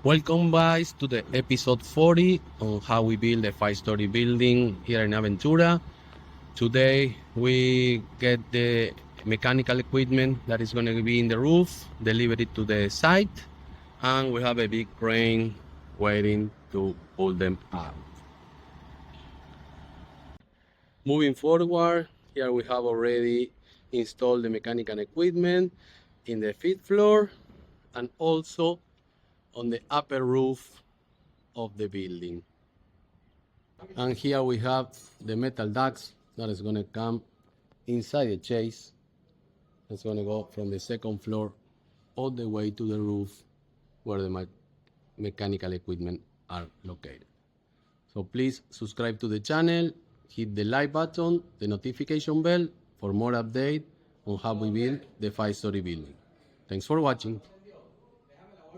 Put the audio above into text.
Welcome guys to the episode 40 on how we build a 5-story building here in Aventura. Today we get the mechanical equipment that is going to be in the roof, deliver it to the site, and we have a big crane waiting to pull them out. Moving forward, here we have already installed the mechanical equipment in the 5th floor and also on the upper roof of the building. And here we have the metal ducts that is going to come inside the chase. It's going to go from the 2nd floor all the way to the roof where the mechanical equipment are located. So please subscribe to the channel, hit the like button, the notification bell for more update on how we build the 5-story building. Thanks for watching.